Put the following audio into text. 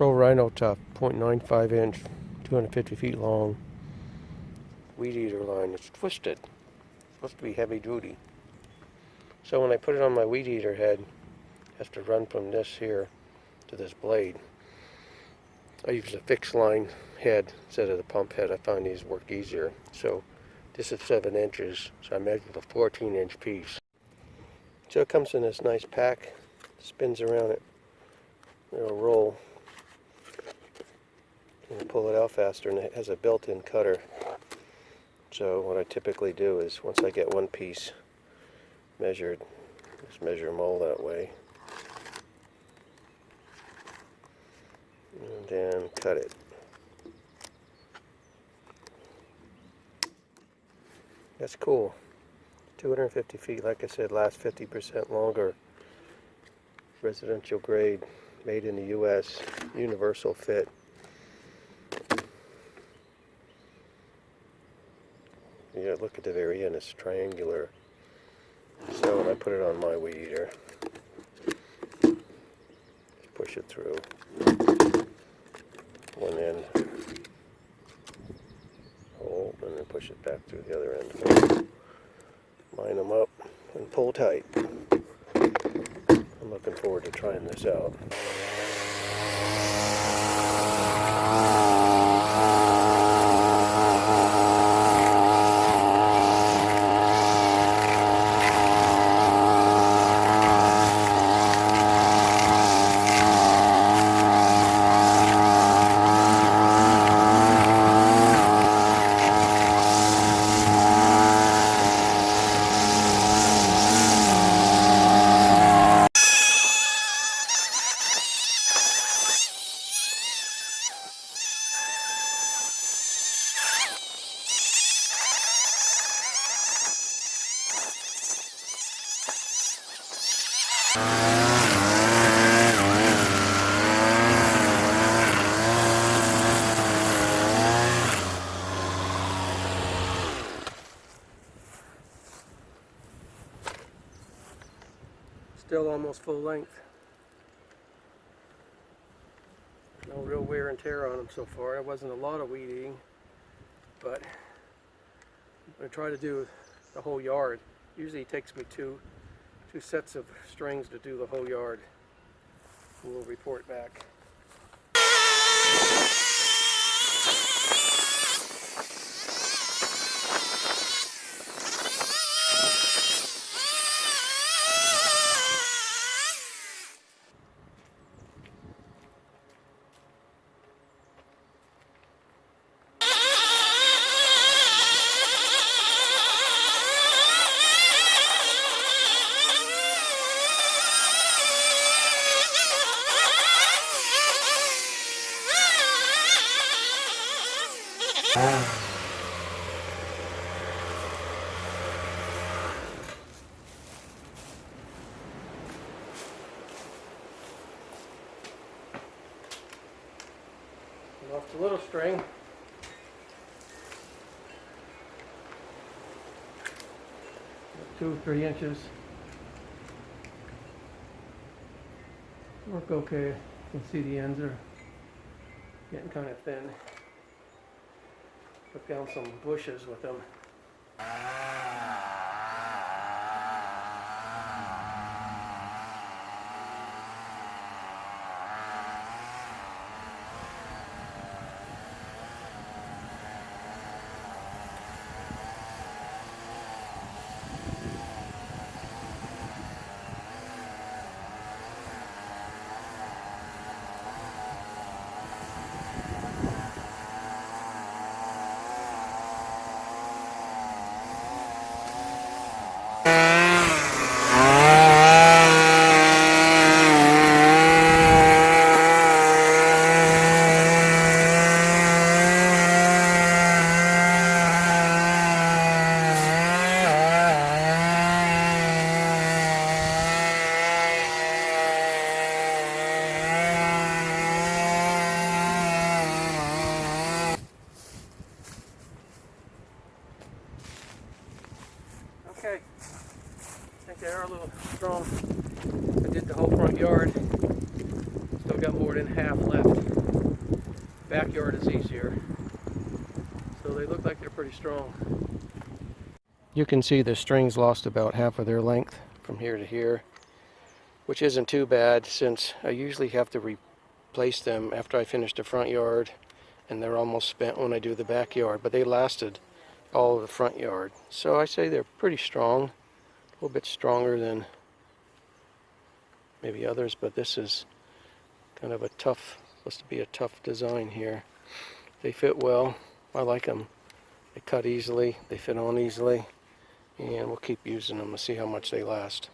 Pro Rino-Tuff 0.95 inch, 250 feet long weed eater line. It's twisted. It's supposed to be heavy duty. So when I put it on my weed eater head, it has to run from this here to this blade. I use a fixed line head instead of the pump head. I find these work easier. So this is 7 inches, so I measured a 14-inch piece. So it comes in this nice pack, spins around it, it'll roll. You can pull it out faster, and it has a built-in cutter. So what I typically do is, once I get one piece measured, just measure them all that way, and then cut it. That's cool. 250 feet, like I said, lasts 50% longer. Residential grade, made in the U.S., Universal Fit. Yeah, look at the very end, it's triangular. So when I put it on my weed eater, just push it through one end, hold, and then push it back through the other end. Line them up and pull tight. I'm looking forward to trying this out. Still almost full length. No real wear and tear on them so far. It wasn't a lot of weed eating, but I'm going to try to do the whole yard. Usually it takes me two sets of strings to do the whole yard. We'll report back. Off the little string. 2 or 3 inches. Work okay. You can see the ends are getting kind of thin. Put down some bushes with them. Okay, I think they are a little strong. I did the whole front yard. Still got more than half left. backyard is easier. So they look like they're pretty strong. You can see the strings lost about half of their length from here to here, which isn't too bad since I usually have to replace them after I finish the front yard, and they're almost spent when I do the backyard, but they lasted all of the front yard. So I say they're pretty strong, a little bit stronger than maybe others, but this is kind of a tough, supposed to be a tough design here. They fit well. I like them. They cut easily, they fit on easily, and we'll keep using them to see how much they last.